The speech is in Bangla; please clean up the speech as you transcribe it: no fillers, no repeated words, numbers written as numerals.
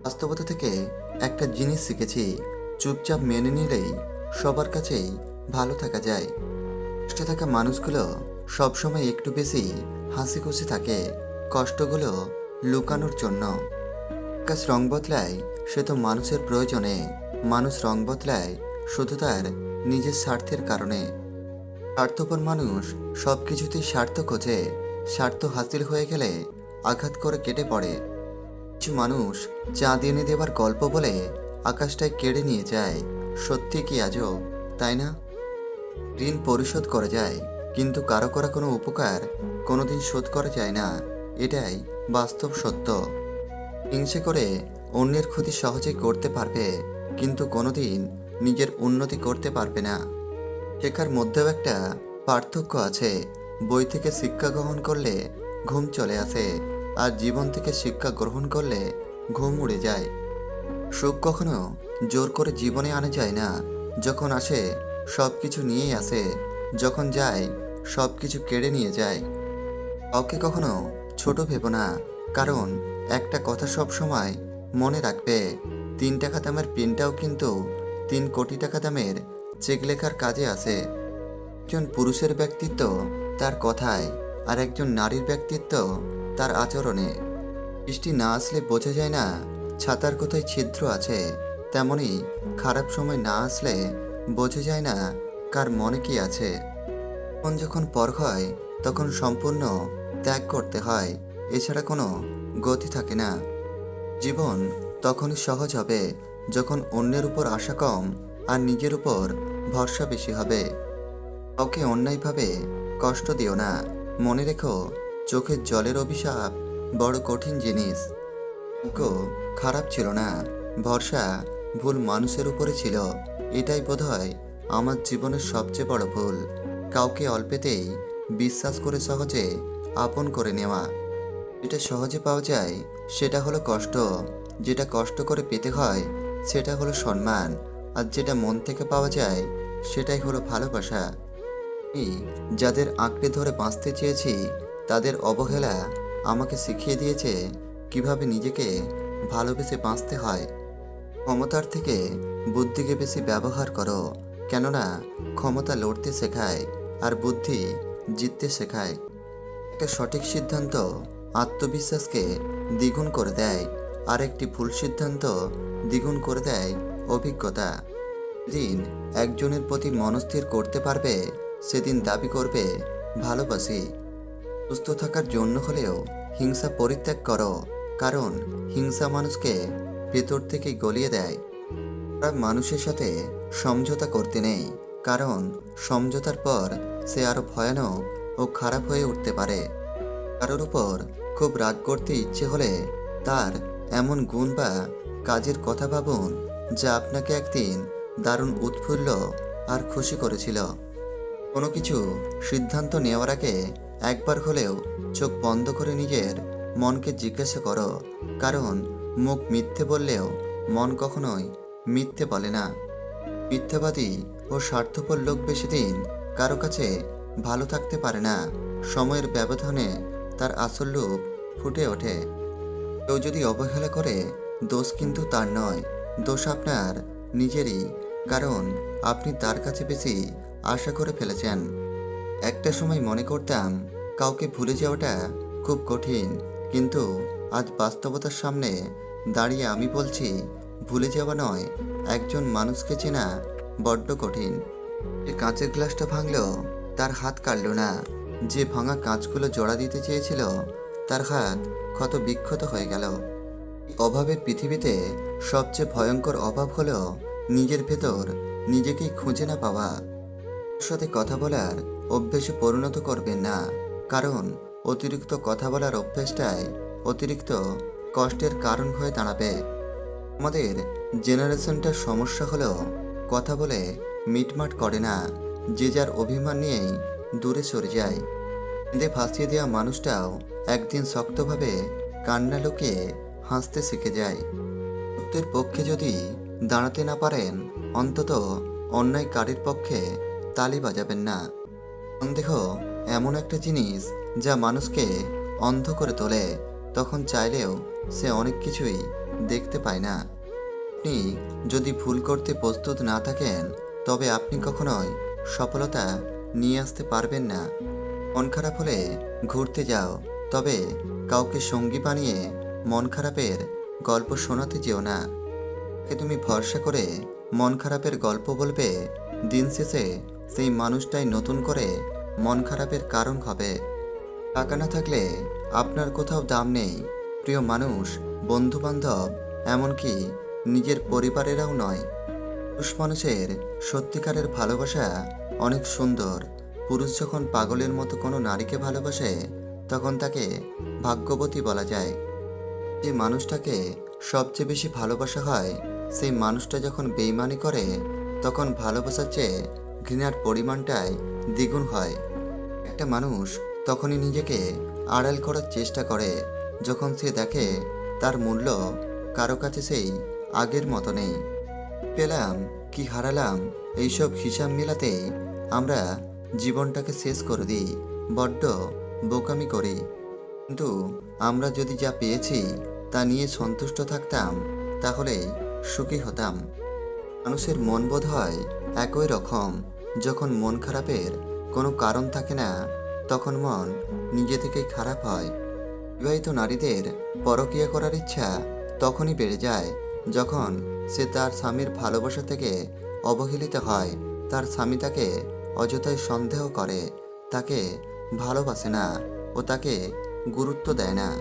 বাস্তবতা থেকে একটা জিনিস শিখেছি, চুপচাপ মেনে নিলেই সবার কাছেই ভালো থাকা যায়। কষ্টে থাকা মানুষগুলো সবসময় একটু বেশি হাসি খুশি থাকে, কষ্টগুলো লুকানোর জন্য। আকাশ রং বদলায় সে তো মানুষের প্রয়োজনে, মানুষ রং বদলায় শুধু তার নিজের স্বার্থের কারণে। স্বার্থপর মানুষ সব কিছুতেই স্বার্থ খোঁজে, স্বার্থ হাসিল হয়ে গেলে আঘাত করে কেটে পড়ে। কিছু মানুষ চাঁদ এনে দেবার গল্প বলে আকাশটায় কেড়ে নিয়ে যায়। সত্যি কি আজব, তাই না? ঋণ পরিশোধ করা যায়, কিন্তু কারো করা কোনো উপকার কোনোদিন শোধ করা যায় না। এটাই বাস্তব সত্য। হিংসে করে অন্যের ক্ষতি সহজেই করতে পারবে, কিন্তু কোনোদিন নিজের উন্নতি করতে পারবে না। শেখার মধ্যেও একটা পার্থক্য আছে। বই থেকে শিক্ষা গ্রহণ করলে ঘুম চলে আসে, আর জীবন থেকে শিক্ষা গ্রহণ করলে ঘুম উড়ে যায়। সুখ কখনো জোর করে জীবনে আনা যায় না। যখন আসে সব কিছু নিয়েই আসে, যখন যায় সব কিছু কেড়ে নিয়ে যায়। কাউকে কখনো ছোট ভেবো না, কারণ একটা কথা সব সময় মনে রাখবে, 3 টাকা দামের পেনটাও কিন্তু 3 কোটি টাকা দামের চেক লেখার কাজে আসে। একজন পুরুষের ব্যক্তিত্ব তার কথায়, আর একজন নারীর ব্যক্তিত্ব তার আচরণে। বৃষ্টি না আসলে বোঝা যায় না ছাতার কোথায় ছিদ্র আছে, তেমনি খারাপ সময় না আসলে বোঝা যায় না কার মনে কি আছে। মন যখন পর হয় তখন সম্পূর্ণ ত্যাগ করতে হয়, এছাড়া কোনো গতি থাকে না। জীবন তখনই সহজ হবে যখন অন্যের উপর আশা কম আর নিজের উপর ভরসা বেশি হবে। কাউকে অন্যায়ভাবে কষ্ট দিও না। মনে রেখো, চোখের জলের অভিশাপ বড় কঠিন জিনিস। ভাগ্য খারাপ ছিল না, ভরসা ভুল মানুষের উপরে ছিল। এটাই বোধহয় আমার জীবনের সবচেয়ে বড় ভুল। কাউকে অল্পেতেই বিশ্বাস করে সহজে আপন করে নেওয়া। যেটা সহজে পাওয়া যায় সেটা হলো কষ্ট, যেটা কষ্ট করে পেতে হয় সেটা হলো সম্মান, আর যেটা মন থেকে পাওয়া যায় সেটাই হলো ভালোবাসা। আমি যাদের আঁকড়ে ধরে বাঁচতে চেয়েছি তাদের অবহেলা আমাকে শিখিয়ে দিয়েছে কিভাবে নিজেকে ভালোবেসে বাঁচতে হয়। ক্ষমতার থেকে বুদ্ধিকে বেশি ব্যবহার করো, কেননা ক্ষমতা লড়তে শেখায় আর বুদ্ধি জিততে শেখায়। একটা সঠিক সিদ্ধান্ত আত্মবিশ্বাসকে দ্বিগুণ করে দেয়, আর একটি ভুল সিদ্ধান্ত দ্বিগুণ করে দেয় অভিজ্ঞতা। যেদিন একজনের প্রতি মনস্থির করতে পারবে সেদিন দাবি করবে ভালোবাসি। সুস্থ থাকার জন্য হলেও হিংসা পরিত্যাগ করো, কারণ হিংসা মানুষকে ভেতর থেকে গলিয়ে দেয়। খারাপ মানুষের সাথে সমঝোতা করতে নেই, কারণ সমঝোতার পর সে আরো ভয়ানক ও খারাপ হয়ে উঠতে পারে। কারোর উপর খুব রাগ করতে ইচ্ছে হলে তার এমন গুণ বা কাজের কথা ভাবুন যা আপনাকে একদিন দারুণ উৎফুল্ল আর খুশি করেছিল। কোনো কিছু সিদ্ধান্ত নেওয়ার আগে একবার হলেও চোখ বন্ধ করে নিজের মনকে জিজ্ঞাসা করো, কারণ মুখ মিথ্যে বললেও মন কখনোই মিথ্যে বলে না। মিথ্যাবাদী ও স্বার্থপর লোক বেশি দিন কারো কাছে ভালো থাকতে পারে না। সময়ের ব্যবধানে তার আসল রূপ ফুটে ওঠে। কেউ যদি অবহেলা করে, দোষ কিন্তু তার নয়, দোষ আপনার নিজেরই, কারণ আপনি তার কাছে বেশি আশা করে ফেলেছেন। একটা সময় মনে করতাম কাউকে ভুলে যাওয়াটা খুব কঠিন, কিন্তু আজ বাস্তবতার সামনে দাঁড়িয়ে আমি বলছি ভুলে যাওয়া নয়, একজন মানুষকে চেনা বড্ড কঠিন। যে কাঁচের গ্লাসটা ভাঙলো তার হাত কাটল না, যে ভাঙা কাঁচগুলো জোড়া দিতে চেয়েছিল তার হাত ক্ষত বিক্ষত হয়ে গেল। এই অভাবের পৃথিবীতে সবচেয়ে ভয়ঙ্কর অভাব হলো নিজের ভেতর নিজেকেই খুঁজে না পাওয়া। ওর সাথে কথা বলার অভ্যেসে পরিণত করবেন না, কারণ অতিরিক্ত কথা বলার অভ্যেসটাই অতিরিক্ত কষ্টের কারণ হয়ে দাঁড়াবে। আমাদের জেনারেশনটার সমস্যা হলো কথা বলে মিটমাট করে না, যে যার অভিমান নিয়েই দূরে সরে যায়। কেঁদে ভাসিয়ে দেওয়া মানুষটাও একদিন শক্তভাবে কান্না লুকিয়ে হাসতে শিখে যায়। সত্যের পক্ষে যদি দাঁড়াতে না পারেন, অন্তত অন্যায়কারীর পক্ষে তালি বাজাবেন না। সন্দেহ এমন একটা জিনিস যা মানুষকে অন্ধ করে তোলে, তখন চাইলেও সে অনেক কিছুই দেখতে পায় না। আপনি যদি ভুল করতে প্রস্তুত না থাকেন, তবে আপনি কখনোই সফলতা নিয়ে আসতে পারবেন না। মন খারাপ হলে ঘুরতে যাও, তবে কাউকে সঙ্গী বানিয়ে মন খারাপের গল্প শোনাতে যেও না। তুমি ভরসা করে মন খারাপের গল্প বলবে, দিন শেষে সেই মানুষটাই নতুন করে মন খারাপের কারণ হবে। টাকা না থাকলে আপনার কোথাও দাম নেই। প্রিয় মানুষ, বন্ধুবান্ধব, এমনকি নিজের পরিবারেরাও নয়। পুরুষ মানুষের সত্যিকারের ভালোবাসা অনেক সুন্দর। পুরুষ যখন পাগলের মতো কোনো নারীকে ভালোবাসে, তখন তাকে ভাগ্যবতী বলা যায়। যে মানুষটাকে সবচেয়ে বেশি ভালোবাসা হয়, সেই মানুষটা যখন বেইমানি করে, তখন ভালোবাসার চেয়ে ঘৃণার পরিমাণটাই দ্বিগুণ হয়। একটা মানুষ তখনই নিজেকে আড়াল করার চেষ্টা করে, যখন সে দেখে তার মূল্য কারো কাছে সেই আগের মতো নেই। পেলাম কি হারালাম, এইসব হিসাব মেলাতেই আমরা জীবনটাকে শেষ করে দিই, বড্ড বোকামি করি। কিন্তু আমরা যদি যা পেয়েছি তা নিয়ে সন্তুষ্ট থাকতাম, তাহলেই সুখী হতাম। মানুষের মন বোধ হয় একই রকম। যখন মন খারাপের কোনো কারণ থাকে না, তখন মন নিজে থেকেই খারাপ হয়। বিবাহিত নারীদের পরকীয়া করার ইচ্ছা তখনই বেড়ে যায়, যখন সে তার স্বামীর ভালোবাসা থেকে অবহেলিত হয়। তার স্বামী তাকে অযথাই সন্দেহ করে, তাকে ভালোবাসে না ও তাকে গুরুত্ব দেয় না।